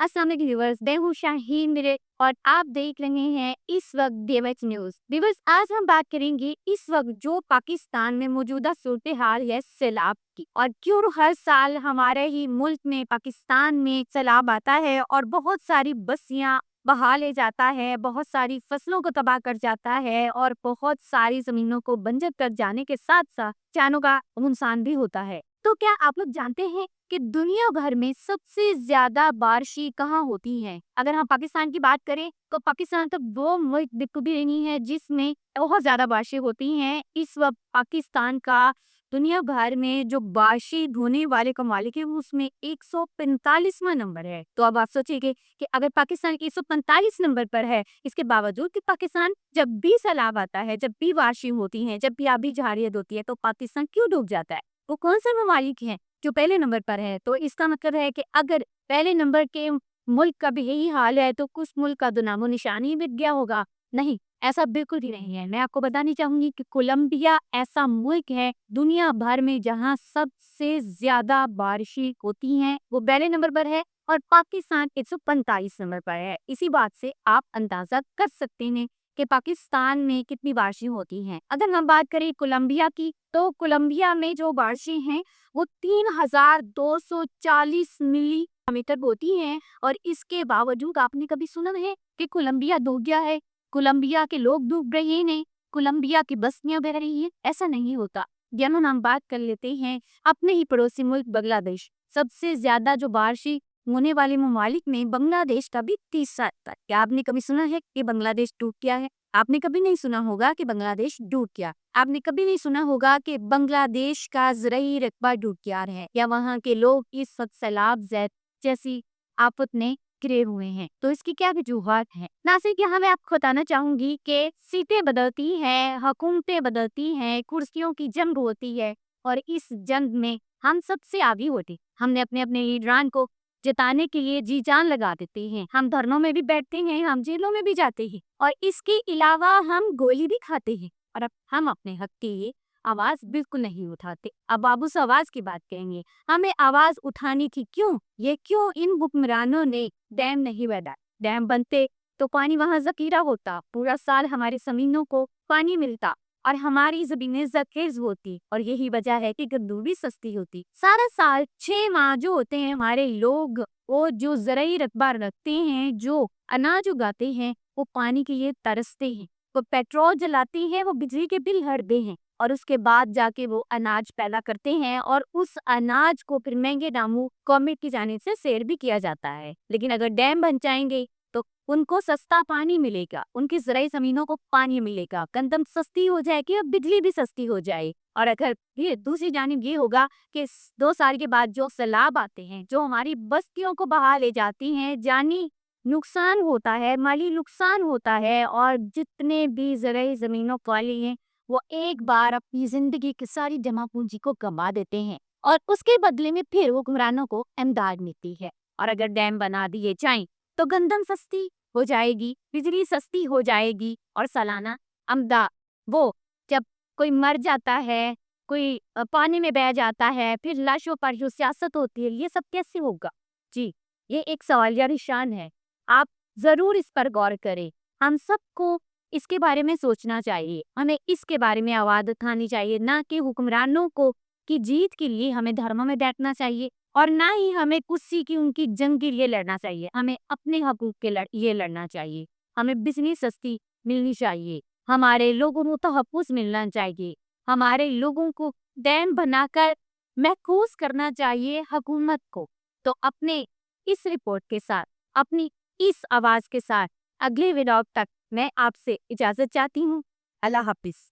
अस्सलाम वालेकुम व्यूअर्स, मैं हूँ शाहीन मेरे और आप देख रहे हैं इस वक्त DMH न्यूज। व्यूअर्स, आज हम बात करेंगे इस वक्त जो पाकिस्तान में मौजूदा सूरत हाल है सैलाब की, और क्यों हर साल हमारे ही मुल्क में पाकिस्तान में सैलाब आता है और बहुत सारी बस्तियां बहा ले जाता है, बहुत सारी फसलों को तबाह कर जाता है और बहुत सारी जमीनों को बंजर कर जाने के साथ साथ जानों का नुकसान भी होता है। तो क्या आप लोग जानते हैं कि दुनिया भर में सबसे ज्यादा बारिशें कहाँ होती हैं? अगर हम पाकिस्तान की बात करें तो पाकिस्तान तो वो मुल्क दिक्कत भी नहीं है जिसमें बहुत ज्यादा बारिशें होती हैं। इस वक्त पाकिस्तान का दुनिया भर में जो बारिशें होने वाले ममालिक है उसमें 145वां नंबर है। तो अब आप सोचिए कि अगर पाकिस्तान 145 नंबर पर है, इसके बावजूद कि पाकिस्तान जब भी सैलाब आता है, जब भी बारिशें होती हैं, जब भी आबी झाड़ियाँ होती है, तो पाकिस्तान क्यों डूब जाता है? वो कौन सा ममालिक है जो पहले नंबर पर है? तो इसका मतलब है कि अगर पहले नंबर के मुल्क का भी यही हाल है तो कुछ मुल्क का तो नामो निशान ही मिट गया होगा। नहीं, ऐसा बिल्कुल भी नहीं है। मैं आपको बतानी चाहूंगी कि कोलंबिया ऐसा मुल्क है दुनिया भर में जहां सबसे ज्यादा बारिशें होती हैं, वो पहले नंबर पर है और पाकिस्तान 145 नंबर पर है। इसी बात से आप अंदाजा कर सकते हैं कि पाकिस्तान में कितनी बारिशें होती हैं। अगर हम बात करें कोलंबिया की, तो कोलंबिया में जो बारिशें हैं वो 3240 मिलीमीटर होती हैं। और इसके बावजूद आपने कभी सुना है कि कोलंबिया डूब गया है, कोलंबिया के लोग डूब रहे हैं, कोलंबिया की बस्तियां बह रही हैं? ऐसा नहीं होता। जब हम बात कर लेते हैं अपने ही पड़ोसी मुल्क बांग्लादेश, सबसे ज्यादा जो बारिशें होने वाले ममालिक में बांग्लादेश का भी तीसरा था। क्या आपने कभी सुना है कि बांग्लादेश डूब गया है? आपने कभी नहीं सुना होगा कि बांग्लादेश डूब गया। आपने कभी नहीं सुना होगा कि बांग्लादेश का ज़राई रकबा डूब गया है या वहाँ के लोग इस वक्त सैलाब जैसी आफत में घिरे हुए हैं। तो इसकी क्या वजूहत है? नासिक, यहाँ मैं आपको बताना चाहूंगी कि सीटें बदलती हैं, हुकूमतें बदलती हैं, कुर्सियों की जंग होती है और इस जंग में हम सबसे आगे होते। हमने अपने अपने लीडरान को जिताने के लिए जी जान लगा देते हैं। हम धरनों में भी बैठते हैं, हम जेलों में भी जाते हैं और इसके अलावा हम गोली भी खाते हैं। और अब हम अपने हक के लिए आवाज बिल्कुल नहीं उठाते। अब आप उस आवाज की बात करेंगे, हमें आवाज उठानी थी। क्यों? ये क्यों इन हुक्मरानों ने डैम नहीं बनाया? डैम बनते तो पानी वहां जखीरा होता, पूरा साल हमारी जमीनों को पानी मिलता और हमारी जमीनें जरखेज होती। और यही वजह है कि गंदू भी सस्ती होती। सारा साल 6 माह जो होते हैं हमारे लोग वो जो ज़राई रकबा रखते हैं, जो अनाज उगाते हैं, वो पानी के लिए तरसते हैं। वो पेट्रोल जलाते हैं, वो बिजली के बिल भरते हैं और उसके बाद जाके वो अनाज पैदा करते हैं और उस अनाज को फिर महंगे दामों गवर्नमेंट की जानिब से सेल भी किया जाता है। लेकिन अगर डैम बन जाएंगे तो उनको सस्ता पानी मिलेगा, उनकी ज़राई ज़मीनों को पानी मिलेगा, गंदम सस्ती हो जाएगी और बिजली भी सस्ती हो जाए। और अगर ये दूसरी जानिब ये होगा कि 2 साल के बाद जो सैलाब आते हैं, जो हमारी बस्तियों को बहा ले जाती हैं, जानी नुकसान होता है, माली नुकसान होता है और जितने भी ज़राई ज़मीनों वाले हैं वो एक बार अपनी जिंदगी की सारी जमा पूंजी को गंवा देते हैं और उसके बदले में फिर हुक्मरानों को इमदाद मिलती है। और अगर डैम बना दिए जाएं तो गंदम सस्ती हो जाएगी, बिजली सस्ती हो जाएगी और सालाना आमदा वो जब कोई मर जाता है, कोई पानी में बह जाता है, फिर लाशों पर जो सियासत होती है, ये सब कैसे होगा? जी, ये एक सवालिया निशान है। आप जरूर इस पर गौर करें। हम सबको इसके बारे में सोचना चाहिए, हमें इसके बारे में आवाज उठानी चाहिए, ना कि हुक्मरानों को की जीत के लिए हमें धर्मों में बैठना चाहिए और ना ही हमें कुर्सी की उनकी जंग के लिए लड़ना चाहिए। हमें अपने हकूक के लिए लड़ना चाहिए। हमें बिजली सस्ती मिलनी चाहिए, हमारे लोगों को तहफ़्फ़ुज़ मिलना चाहिए, हमारे लोगों को डैम बनाकर महफूज करना चाहिए हुकूमत को। तो अपने इस रिपोर्ट के साथ, अपनी इस आवाज के साथ अगले वीडियो तक मैं आपसे इजाजत चाहती हूँ। अल्लाह हाफिज।